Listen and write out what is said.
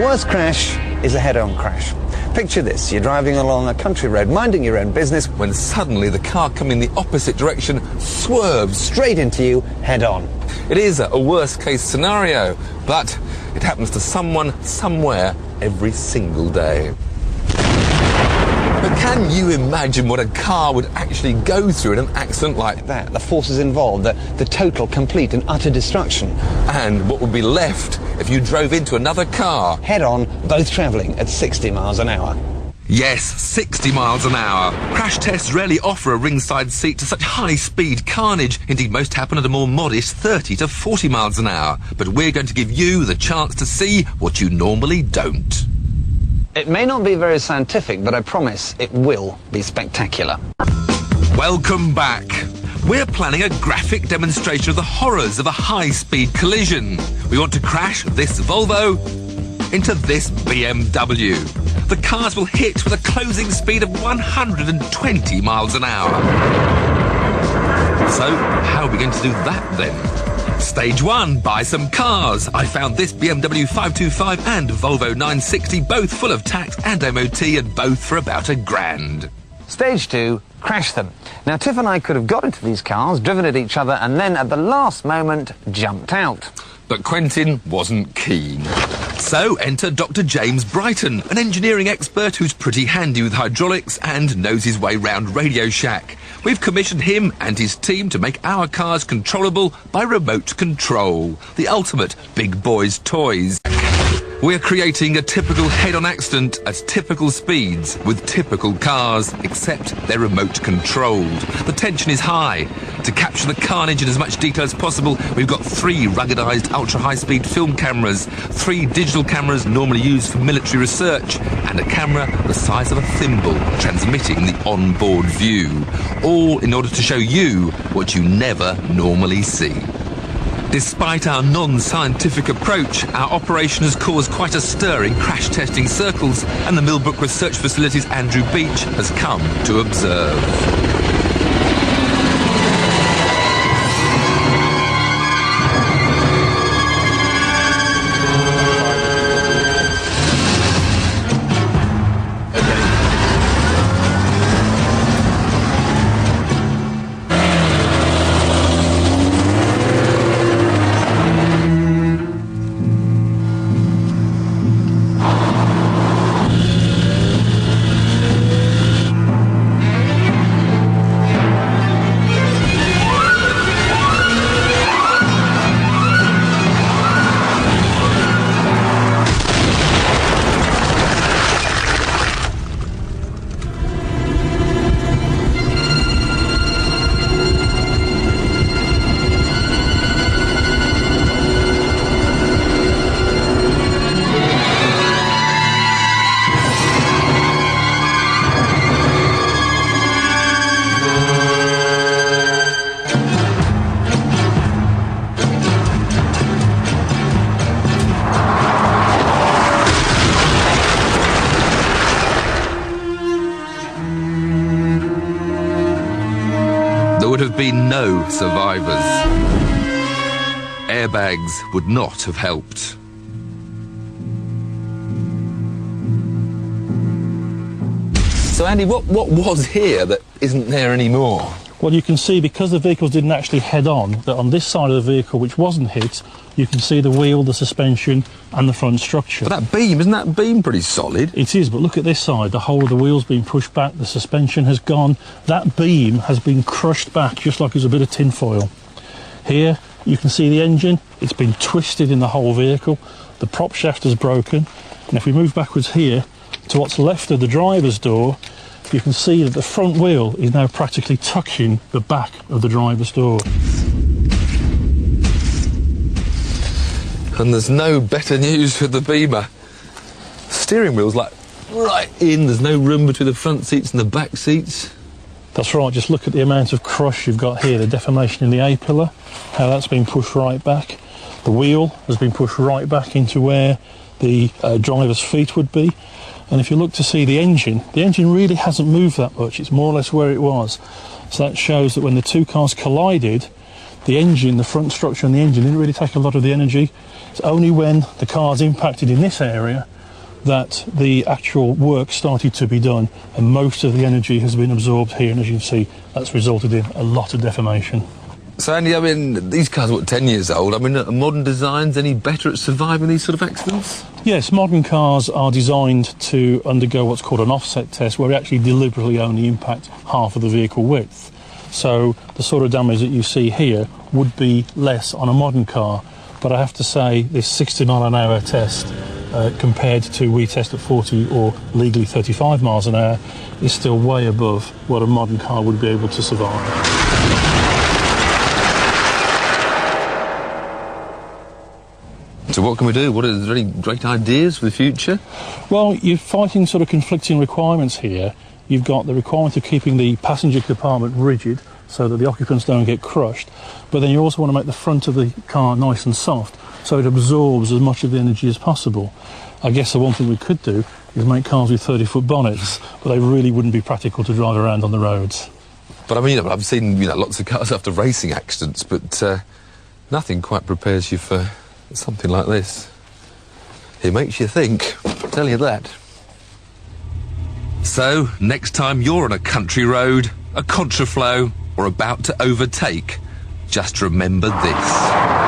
worst crash is a head-on crash. Picture this, you're driving along a country road, minding your own business, when suddenly the car coming in the opposite direction swerves straight into you head-on. It is a worst-case scenario, but it happens to someone, somewhere, every single day. But can you imagine what a car would actually go through in an accident like that? The forces involved, the total, complete and utter destruction. And what would be left if you drove into another car? Head-on, both travelling at 60 miles an hour. Yes, 60 miles an hour. Crash tests rarely offer a ringside seat to such high-speed carnage. Indeed, most happen at a more modest 30 to 40 miles an hour. But we're going to give you the chance to see what you normally don't. It may not be very scientific, but I promise it will be spectacular. Welcome back. We're planning a graphic demonstration of the horrors of a high-speed collision. We want to crash this Volvo into this BMW. The cars will hit with a closing speed of 120 miles an hour. So, how are we going to do that then? Stage 1, buy some cars. I found this BMW 525 and Volvo 960, both full of tax and MOT, and both for about £1,000. Stage 2, crash them. Now, Tiff and I could have got into these cars, driven at each other, and then at the last moment, jumped out. But Quentin wasn't keen. So enter Dr. James Brighton, an engineering expert who's pretty handy with hydraulics and knows his way round Radio Shack. We've commissioned him and his team to make our cars controllable by remote control. The ultimate big boys' toys. We're creating a typical head-on accident at typical speeds with typical cars, except they're remote controlled. The tension is high. To capture the carnage in as much detail as possible, we've got 3 ruggedized ultra-high-speed film cameras, 3 digital cameras normally used for military research, and a camera the size of a thimble transmitting the onboard view. All in order to show you what you never normally see. Despite our non-scientific approach, our operation has caused quite a stir in crash testing circles, and the Millbrook Research Facility's Andrew Beach has come to observe. There would have been no survivors. Airbags would not have helped. So Andy, what was here that isn't there anymore? Well, you can see, because the vehicles didn't actually head on, that on this side of the vehicle, which wasn't hit, you can see the wheel, the suspension and the front structure. But that beam, isn't that beam pretty solid? It is, but look at this side. The whole of the wheel's been pushed back, the suspension has gone. That beam has been crushed back just like it's a bit of tin foil. Here, you can see the engine. It's been twisted in the whole vehicle. The prop shaft is broken. And if we move backwards here to what's left of the driver's door, you can see that the front wheel is now practically touching the back of the driver's door. And there's no better news for the Beamer. The steering wheel's like right in, there's no room between the front seats and the back seats. That's right, just look at the amount of crush you've got here, the deformation in the A-pillar, how that's been pushed right back. The wheel has been pushed right back into where the driver's feet would be. And if you look to see the engine really hasn't moved that much. It's more or less where it was. So that shows that when the two cars collided, the engine, the front structure and the engine didn't really take a lot of the energy. It's only when the cars impacted in this area that the actual work started to be done, and most of the energy has been absorbed here, and as you can see, that's resulted in a lot of deformation. So, Andy, I mean, these cars are, what, 10 years old? I mean, are modern designs any better at surviving these sort of accidents? Yes, modern cars are designed to undergo what's called an offset test, where we actually deliberately only impact half of the vehicle width. So the sort of damage that you see here would be less on a modern car. But I have to say, this 60 mile an hour test, compared to we test at 40 or legally 35 miles an hour, is still way above what a modern car would be able to survive. So what can we do? Are there any great ideas for the future? Well, you're fighting sort of conflicting requirements here. You've got the requirement of keeping the passenger compartment rigid so that the occupants don't get crushed, but then you also want to make the front of the car nice and soft so it absorbs as much of the energy as possible. I guess the one thing we could do is make cars with 30-foot bonnets, but they really wouldn't be practical to drive around on the roads. But I mean, I've seen lots of cars after racing accidents, but nothing quite prepares you for something like this. It makes you think, I'll tell you that. So, next time you're on a country road, a contraflow, or about to overtake, just remember this.